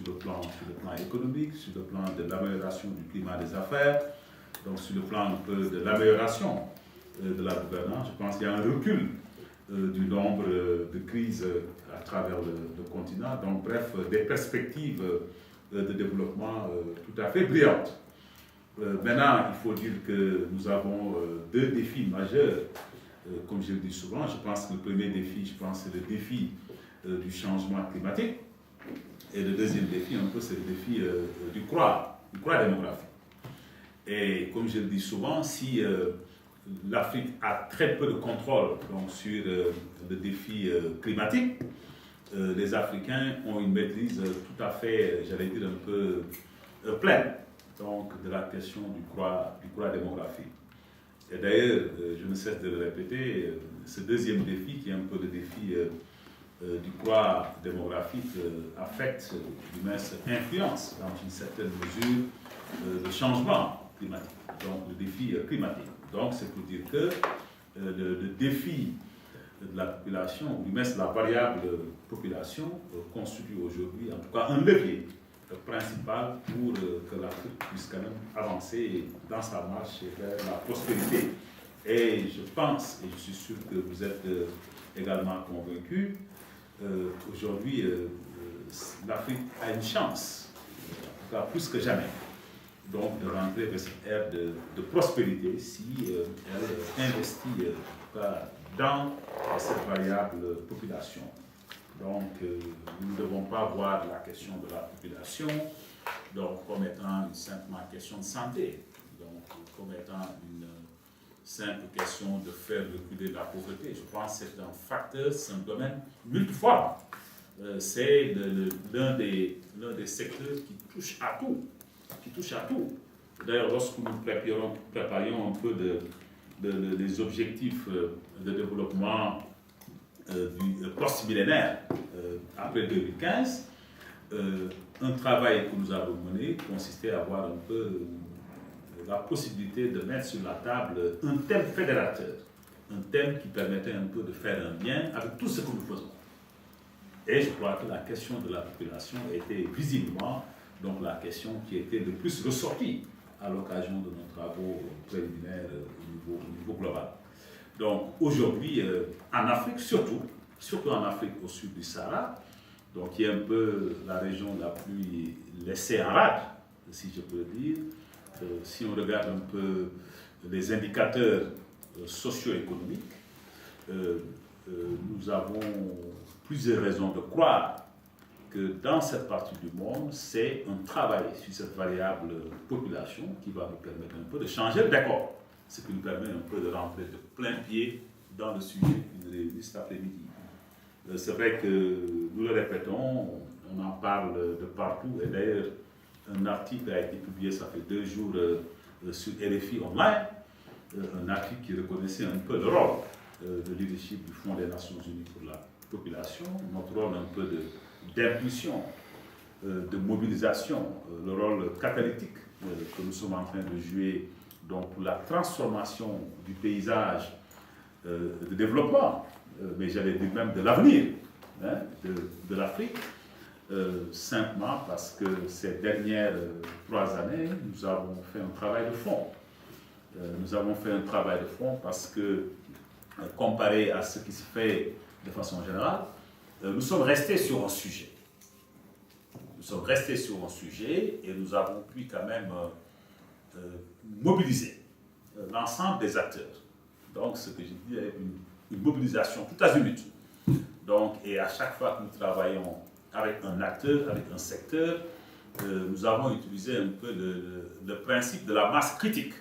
sur le plan économique, sur le plan de l'amélioration du climat des affaires, donc sur le plan un peu de l'amélioration de la gouvernance. Je pense qu'il y a un recul du nombre de crises à travers le continent. Donc bref, des perspectives de développement tout à fait brillantes. Maintenant, il faut dire que nous avons deux défis majeurs, comme je le dis souvent. Je pense que le premier défi, c'est le défi du changement climatique. Et le deuxième défi, un peu, c'est le défi du croît démographique. Et comme je le dis souvent, si l'Afrique a très peu de contrôle donc, sur le défi climatique, les Africains ont une maîtrise tout à fait, j'allais dire, un peu pleine donc, de la question du croît démographique. Et d'ailleurs, je ne cesse de le répéter, ce deuxième défi, qui est un peu le défi du croît démographique, affecte, influence dans une certaine mesure le changement climatique, donc le défi climatique. Donc c'est pour dire que le défi de la population, ou du moins la variable population, constitue aujourd'hui en tout cas un levier principal pour que l'Afrique puisse quand même avancer dans sa marche vers la prospérité. Et je pense, et je suis sûr que vous êtes également convaincus, aujourd'hui l'Afrique a une chance, en tout cas plus que jamais, donc de rentrer vers cette ère de prospérité si elle investit en tout cas dans cette variable population. Donc nous ne devons pas voir la question de la population donc, comme étant simplement une question de santé, donc comme étant une simple question de faire reculer la pauvreté. Je pense que c'est un facteur, c'est un domaine multiforme. C'est l'un des secteurs qui touche à tout. D'ailleurs, lorsque nous préparions un peu les objectifs de développement du post-millénaire après 2015, un travail que nous avons mené consistait à avoir un peu la possibilité de mettre sur la table un thème fédérateur, un thème qui permettait un peu de faire un lien avec tout ce que nous faisons. Et je crois que la question de la population était visiblement donc, la question qui était le plus ressortie à l'occasion de nos travaux préliminaires au niveau global. Donc aujourd'hui, en Afrique, surtout en Afrique au sud du Sahara, donc qui est un peu la région la plus laissée en rade, si je peux dire, si on regarde un peu les indicateurs socio-économiques, nous avons plusieurs raisons de croire que dans cette partie du monde, c'est un travail sur cette variable population qui va nous permettre un peu de changer le décor, ce qui nous permet un peu de rentrer de plein pied dans le sujet d'une réunion cet après-midi. C'est vrai que nous le répétons, on en parle de partout, et d'ailleurs un article a été publié, ça fait 2 jours, sur RFI Online, un article qui reconnaissait un peu le rôle de leadership du Fonds des Nations Unies pour la population, notre rôle un peu d'impulsion, de mobilisation, le rôle catalytique que nous sommes en train de jouer donc, pour la transformation du paysage de développement, mais j'allais dire même de l'avenir hein, de l'Afrique, simplement parce que ces dernières 3 années, nous avons fait un travail de fond. Nous avons fait un travail de fond parce que, comparé à ce qui se fait de façon générale, nous sommes restés sur un sujet. Nous sommes restés sur un sujet et nous avons pu quand même mobiliser l'ensemble des acteurs. Donc, ce que je dis est une mobilisation tout azimut. Donc, et à chaque fois que nous travaillons avec un acteur, avec un secteur, nous avons utilisé un peu le principe de la masse critique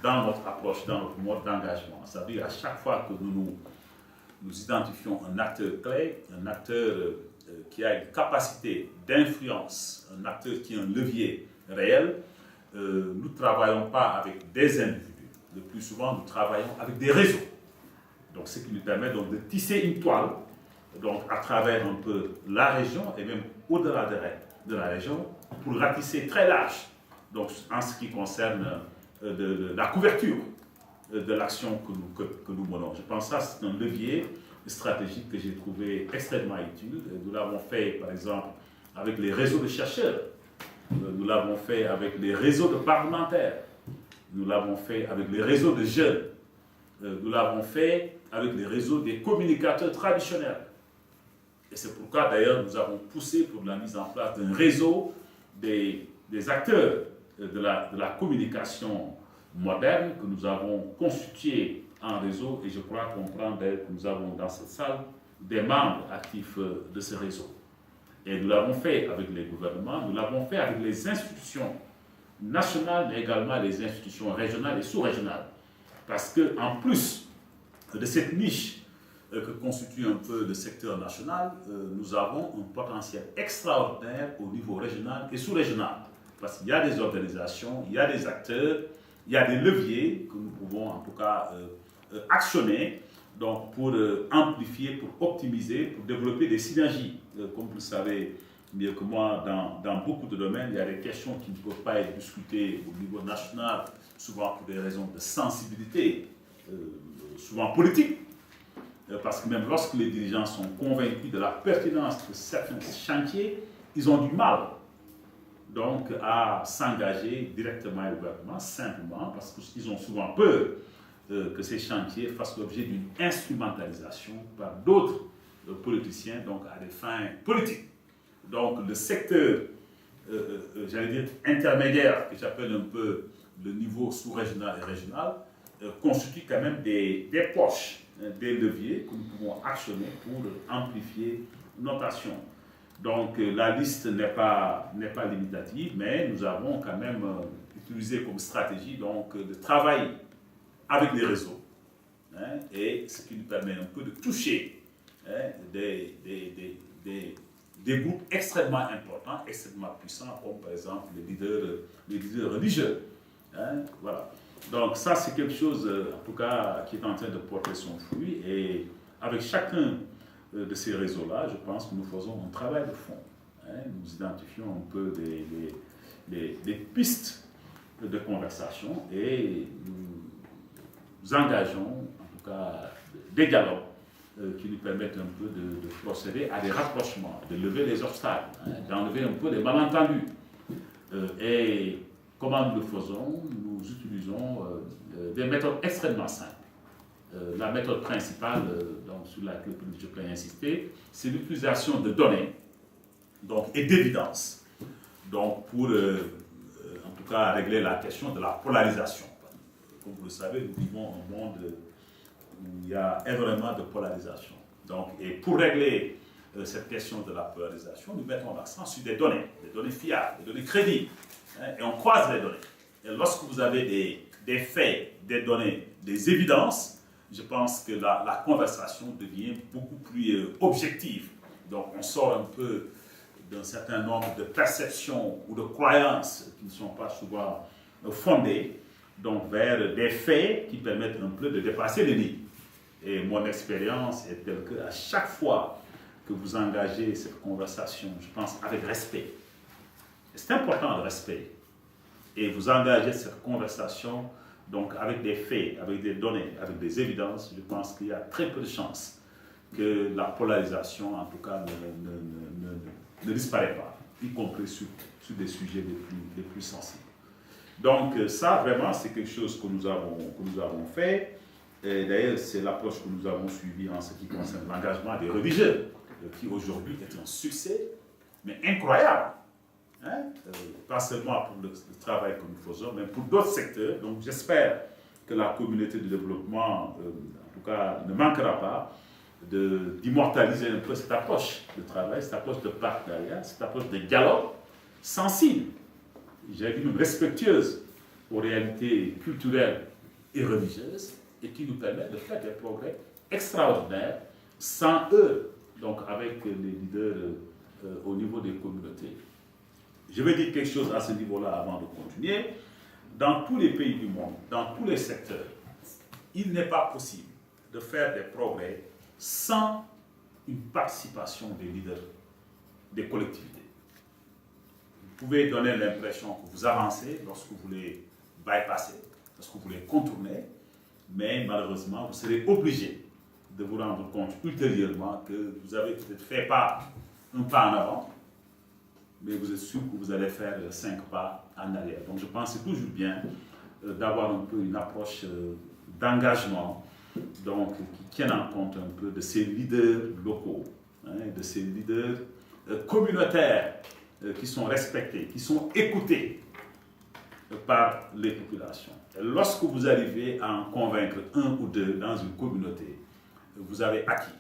dans notre approche, dans notre mode d'engagement. C'est-à-dire à chaque fois que nous identifions un acteur clé, un acteur qui a une capacité d'influence, un acteur qui a un levier réel, nous ne travaillons pas avec des individus. Le plus souvent, nous travaillons avec des réseaux. Donc, ce qui nous permet donc de tisser une toile donc, à travers un peu la région et même au-delà de la région pour ratisser très large donc, en ce qui concerne de la couverture de l'action que nous menons. Je pense que ça, c'est un levier stratégique que j'ai trouvé extrêmement utile. Nous l'avons fait, par exemple, avec les réseaux de chercheurs, nous l'avons fait avec les réseaux de parlementaires, nous l'avons fait avec les réseaux de jeunes, nous l'avons fait avec les réseaux des communicateurs traditionnels. Et c'est pourquoi d'ailleurs nous avons poussé pour la mise en place d'un réseau des acteurs de la communication moderne que nous avons constitué en réseau, et je crois comprendre que nous avons dans cette salle des membres actifs de ce réseau. Et nous l'avons fait avec les gouvernements, nous l'avons fait avec les institutions nationales, mais également les institutions régionales et sous-régionales. Parce qu'en plus de cette niche que constitue un peu le secteur national, nous avons un potentiel extraordinaire au niveau régional et sous-régional. Parce qu'il y a des organisations, il y a des acteurs, il y a des leviers que nous pouvons en tout cas actionner donc pour amplifier, pour optimiser, pour développer des synergies. Comme vous le savez mieux que moi, dans beaucoup de domaines, il y a des questions qui ne peuvent pas être discutées au niveau national, souvent pour des raisons de sensibilité, souvent politique. Parce que même lorsque les dirigeants sont convaincus de la pertinence de certains chantiers, ils ont du mal donc à s'engager directement et ouvertement, simplement parce qu'ils ont souvent peur que ces chantiers fassent l'objet d'une instrumentalisation par d'autres politiciens, donc à des fins politiques. Donc le secteur, j'allais dire, intermédiaire, que j'appelle un peu le niveau sous-régional et régional, constitue quand même des poches, des leviers que nous pouvons actionner pour amplifier notre action. Donc la liste n'est pas limitative, mais nous avons quand même utilisé comme stratégie donc, de travail avec les réseaux, hein, et ce qui nous permet un peu de toucher des groupes extrêmement importants, extrêmement puissants, comme par exemple les leaders religieux. Hein, voilà. Donc ça, c'est quelque chose, en tout cas, qui est en train de porter son fruit. Et avec chacun de ces réseaux-là, je pense que nous faisons un travail de fond. Hein, nous identifions un peu des pistes de conversation et nous engageons, en tout cas, des dialogues qui nous permettent un peu de procéder à des rapprochements, de lever les obstacles, hein, d'enlever un peu les malentendus. Et comment nous le faisons? Nous utilisons des méthodes extrêmement simples. La méthode principale donc, sur laquelle je peux insister, c'est l'utilisation de données donc, et d'évidence donc, pour, en tout cas, régler la question de la polarisation. Comme vous le savez, nous vivons un monde où il y a énormément de polarisation. Donc, et pour régler cette question de la polarisation, nous mettons l'accent sur des données fiables, des données crédibles. Hein, et on croise les données. Et lorsque vous avez des faits, des données, des évidences, je pense que la conversation devient beaucoup plus objective. Donc on sort un peu d'un certain nombre de perceptions ou de croyances qui ne sont pas souvent fondées, donc vers des faits qui permettent un peu de dépasser les limites. Et mon expérience est telle qu'à chaque fois que vous engagez cette conversation, je pense avec respect, c'est important le respect, et vous engagez cette conversation donc avec des faits, avec des données, avec des évidences, je pense qu'il y a très peu de chances que la polarisation, en tout cas, ne disparaît pas, y compris sur des sujets les plus sensibles. Donc ça, vraiment, c'est quelque chose que nous avons fait. Et d'ailleurs, c'est l'approche que nous avons suivie en ce qui concerne l'engagement des religieux, qui aujourd'hui est un succès, mais incroyable. Hein? Pas seulement pour le travail que nous faisons, mais pour d'autres secteurs. Donc j'espère que la communauté de développement, en tout cas, ne manquera pas d'immortaliser un peu cette approche de travail, cette approche de partenariat, cette approche de dialogue sensible, j'ai dit même respectueuse aux réalités culturelles et religieuses, et qui nous permet de faire des progrès extraordinaires sans eux, donc avec les leaders au niveau des communautés. Je vais dire quelque chose à ce niveau-là avant de continuer. Dans tous les pays du monde, dans tous les secteurs, il n'est pas possible de faire des progrès sans une participation des leaders, des collectivités. Vous pouvez donner l'impression que vous avancez lorsque vous voulez bypasser, lorsque vous voulez contourner, mais malheureusement, vous serez obligé de vous rendre compte ultérieurement que vous avez peut-être fait un pas en avant, mais vous êtes sûr que vous allez faire 5 pas en arrière. Donc je pense que c'est toujours bien d'avoir un peu une approche d'engagement, donc qui tienne en compte un peu de ces leaders locaux, hein, de ces leaders communautaires qui sont respectés, qui sont écoutés par les populations. Et lorsque vous arrivez à en convaincre un ou deux dans une communauté, vous avez acquis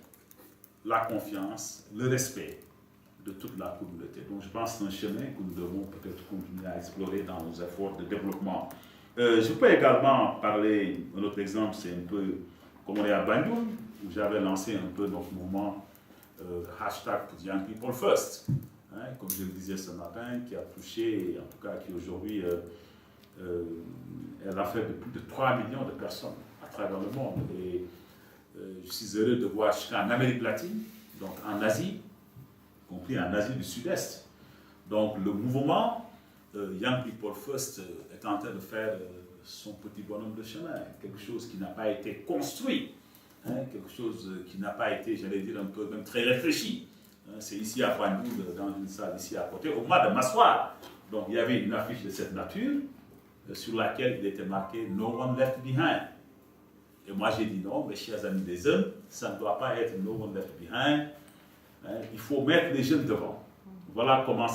la confiance, le respect de toute la communauté. Donc je pense que c'est un chemin que nous devons peut-être continuer à explorer dans nos efforts de développement. Je peux également parler, un autre exemple, c'est un peu comme on est à Bandung, où j'avais lancé un peu notre mouvement hashtag Young People First, hein, comme je le disais ce matin, qui a touché, en tout cas qui aujourd'hui elle a fait de plus de 3 millions de personnes à travers le monde. Et je suis heureux de voir jusqu'en Amérique latine, donc en Asie, y compris en Asie du Sud-Est. Donc le mouvement Young People First est en train de faire son petit bonhomme de chemin, quelque chose qui n'a pas été construit, hein, quelque chose qui n'a pas été, j'allais dire, un peu même très réfléchi. C'est ici à Bandung, dans une salle ici à côté, au moment de m'asseoir. Donc il y avait une affiche de cette nature sur laquelle il était marqué « No one left behind ». Et moi j'ai dit non, mes chers amis des jeunes, ça ne doit pas être « No one left behind ». Il faut mettre les jeunes devant. Voilà comment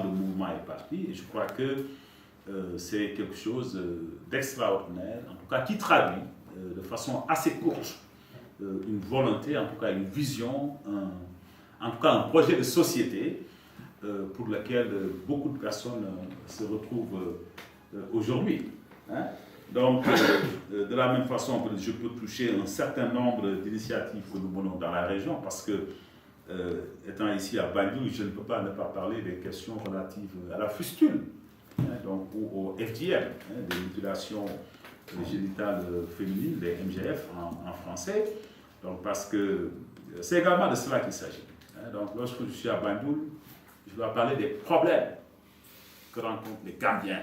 le mouvement est parti. Et je crois que c'est quelque chose d'extraordinaire, en tout cas qui traduit de façon assez courte une volonté, en tout cas une vision, en tout cas un projet de société pour lequel beaucoup de personnes se retrouvent aujourd'hui. Hein? Donc, de la même façon, je peux toucher un certain nombre d'initiatives que nous menons dans la région, parce que, étant ici à Bandung, je ne peux pas ne pas parler des questions relatives à la fistule, hein, donc, ou au FGM, hein, des mutilations génitales féminines, les MGF en français, donc, parce que c'est également de cela qu'il s'agit. Hein, donc, lorsque je suis à Bandung, je dois parler des problèmes que rencontrent les Gambiens,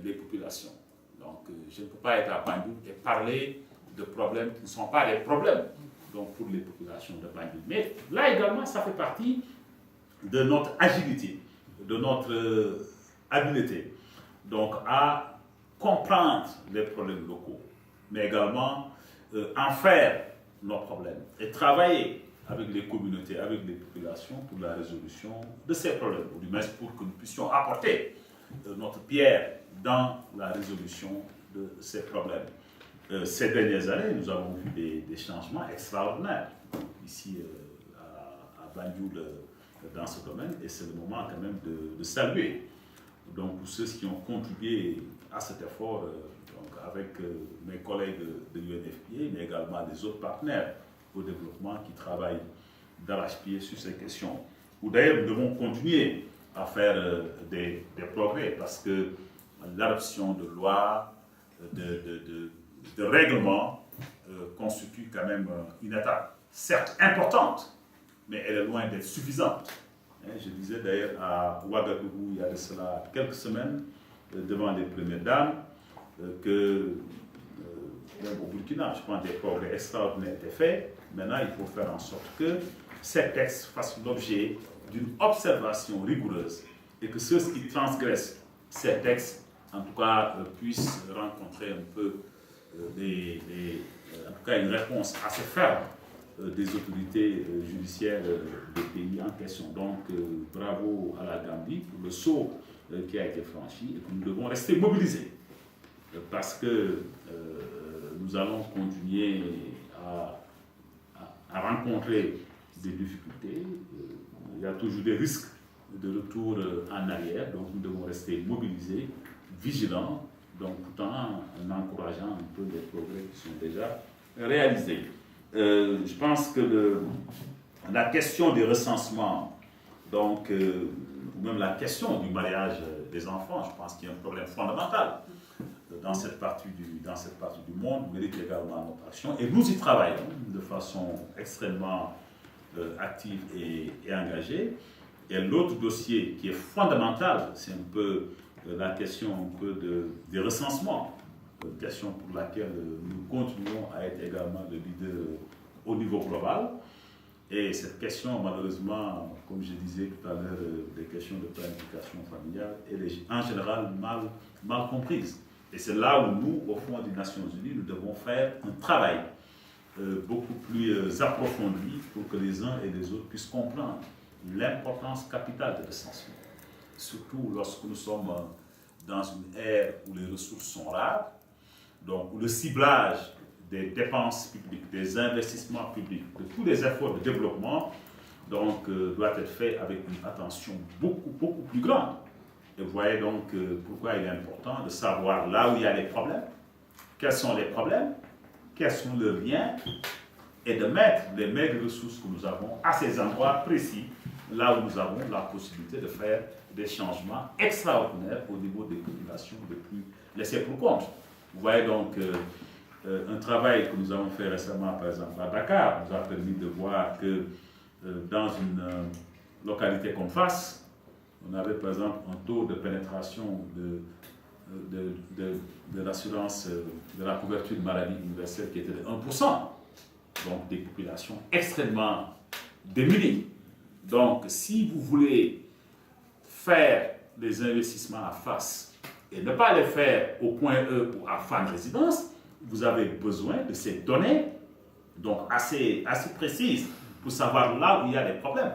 les populations. Donc, je ne peux pas être à Bandung et parler de problèmes qui ne sont pas des problèmes donc, pour les populations de Bandung. Mais là également, ça fait partie de notre agilité, de notre habileté, donc à comprendre les problèmes locaux, mais également en faire nos problèmes et travailler avec les communautés, avec les populations pour la résolution de ces problèmes, ou du moins pour que nous puissions apporter notre pierre dans la résolution de ces problèmes. Ces dernières années, nous avons vu des changements extraordinaires ici à Bandung dans ce domaine, et c'est le moment quand même de saluer donc pour ceux qui ont contribué à cet effort donc avec mes collègues de l'UNFPA, mais également des autres partenaires au développement qui travaillent d'arrache-pied sur ces questions. Ou d'ailleurs, nous devons continuer à faire des progrès, parce que l'adoption de lois, de règlements constitue quand même une étape, certes importante, mais elle est loin d'être suffisante. Je disais d'ailleurs à Ouagadougou il y a de cela quelques semaines, devant les premières dames, que au Burkina, je pense que des progrès extraordinaires étaient faits. Maintenant, il faut faire en sorte que ces textes fassent l'objet d'une observation rigoureuse et que ceux qui transgressent ces textes, en tout cas, puissent rencontrer un peu en tout cas une réponse assez ferme des autorités judiciaires des pays en question. Donc, bravo à la Gambie pour le saut qui a été franchi, et que nous devons rester mobilisés parce que nous allons continuer à rencontrer des difficultés. Il y a toujours des risques de retour en arrière, donc nous devons rester mobilisés, vigilants, donc tout en encourageant un peu les progrès qui sont déjà réalisés. Je pense que la question du recensement, donc, ou même la question du mariage des enfants, je pense qu'il y a un problème fondamental dans cette partie du monde, mérite également notre action. Et nous y travaillons de façon extrêmement active et engagée. Et l'autre dossier qui est fondamental, c'est un peu la question un peu des recensements, question pour laquelle nous continuons à être également le leader au niveau global. Et cette question, malheureusement, comme je disais tout à l'heure, des questions de planification familiale, elle est en général mal comprise. Et c'est là où nous, au fond des Nations Unies, nous devons faire un travail beaucoup plus approfondi pour que les uns et les autres puissent comprendre l'importance capitale de recensement. Surtout lorsque nous sommes dans une ère où les ressources sont rares, donc où le ciblage des dépenses publiques, des investissements publics, de tous les efforts de développement, donc, doit être fait avec une attention beaucoup plus grande. Et vous voyez donc pourquoi il est important de savoir là où il y a les problèmes, quels sont les problèmes, quels sont leurs liens, et de mettre les maigres ressources que nous avons à ces endroits précis, là où nous avons la possibilité de faire des changements extraordinaires au niveau des populations les plus laissées pour compte. Vous voyez donc un travail que nous avons fait récemment, par exemple à Dakar, nous a permis de voir que dans une localité comme Fas, on avait par exemple un taux de pénétration de l'assurance de la couverture de maladie universelle qui était de 1%. Donc des populations extrêmement démunies. Donc si vous voulez faire des investissements à Fas et ne pas les faire au point E ou à Fan Résidence, vous avez besoin de ces données donc assez précises pour savoir là où il y a des problèmes.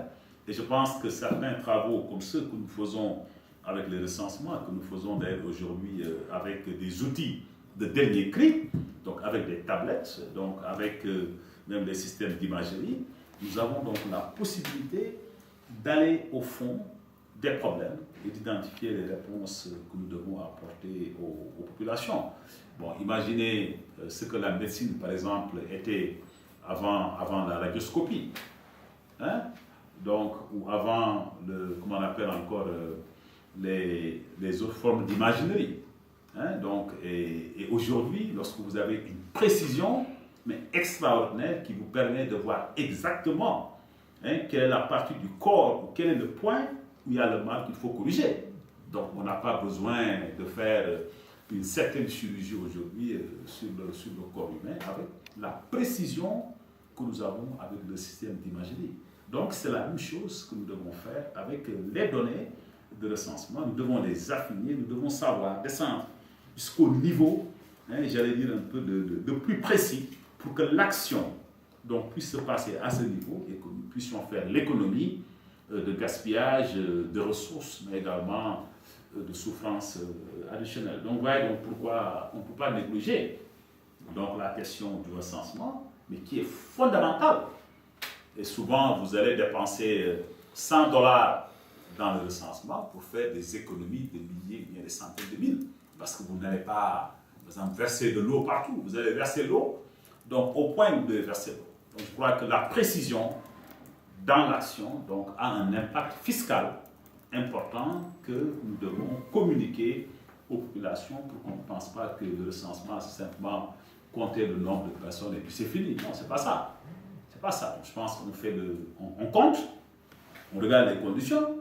Et je pense que certains travaux comme ceux que nous faisons avec les recensements, que nous faisons d'ailleurs aujourd'hui avec des outils de dernier cri, donc avec des tablettes, donc avec même des systèmes d'imagerie, nous avons donc la possibilité d'aller au fond des problèmes et d'identifier les réponses que nous devons apporter aux populations. Bon, imaginez ce que la médecine, par exemple, était avant la radioscopie, hein? Donc, ou avant, comment on appelle encore, les autres formes d'imaginerie. Hein? Donc, et aujourd'hui, lorsque vous avez une précision, mais extraordinaire, qui vous permet de voir exactement quelle est la partie du corps, ou quel est le point où il y a le mal qu'il faut corriger. Donc, on n'a pas besoin de faire une certaine chirurgie aujourd'hui sur le corps humain avec la précision que nous avons avec le système d'imagerie. Donc, c'est la même chose que nous devons faire avec les données de recensement. Nous devons les affiner, nous devons savoir descendre jusqu'au niveau, j'allais dire un peu de plus précis, pour que l'action donc, puisse se passer à ce niveau et que nous puissions faire l'économie de gaspillage de ressources, mais également de souffrances additionnelles. Donc, voilà donc pourquoi on ne peut pas négliger donc, la question du recensement, mais qui est fondamentale. Et souvent, vous allez dépenser $100 dans le recensement pour faire des économies de milliers, bien des centaines de mille. Parce que vous n'allez pas, par exemple, verser de l'eau partout. Vous allez verser l'eau, donc au point où vous devez verser l'eau. Donc je crois que la précision dans l'action donc, a un impact fiscal important que nous devons communiquer aux populations pour qu'on ne pense pas que le recensement, c'est simplement compter le nombre de personnes et puis c'est fini. Non, c'est pas ça. C'est pas ça. Donc, je pense qu'on fait on compte, on regarde les conditions,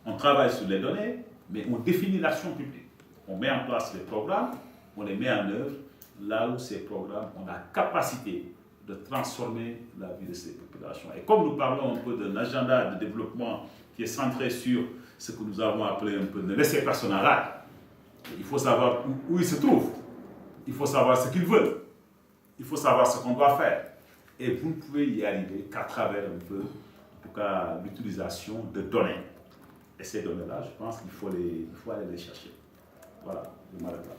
on travaille sur les données, mais on définit l'action publique. On met en place les programmes, on les met en œuvre là où ces programmes ont la capacité de transformer la vie de ces populations. Et comme nous parlons un peu d'un agenda de développement qui est centré sur ce que nous avons appelé un peu de laisser personne en rade, il faut savoir où ils se trouvent, il faut savoir ce qu'ils veulent, il faut savoir ce qu'on doit faire. Et vous ne pouvez y arriver qu'à travers un peu, en tout cas, l'utilisation de données. Et ces données-là, je pense qu'il faut aller les chercher. Voilà, je m'arrête là.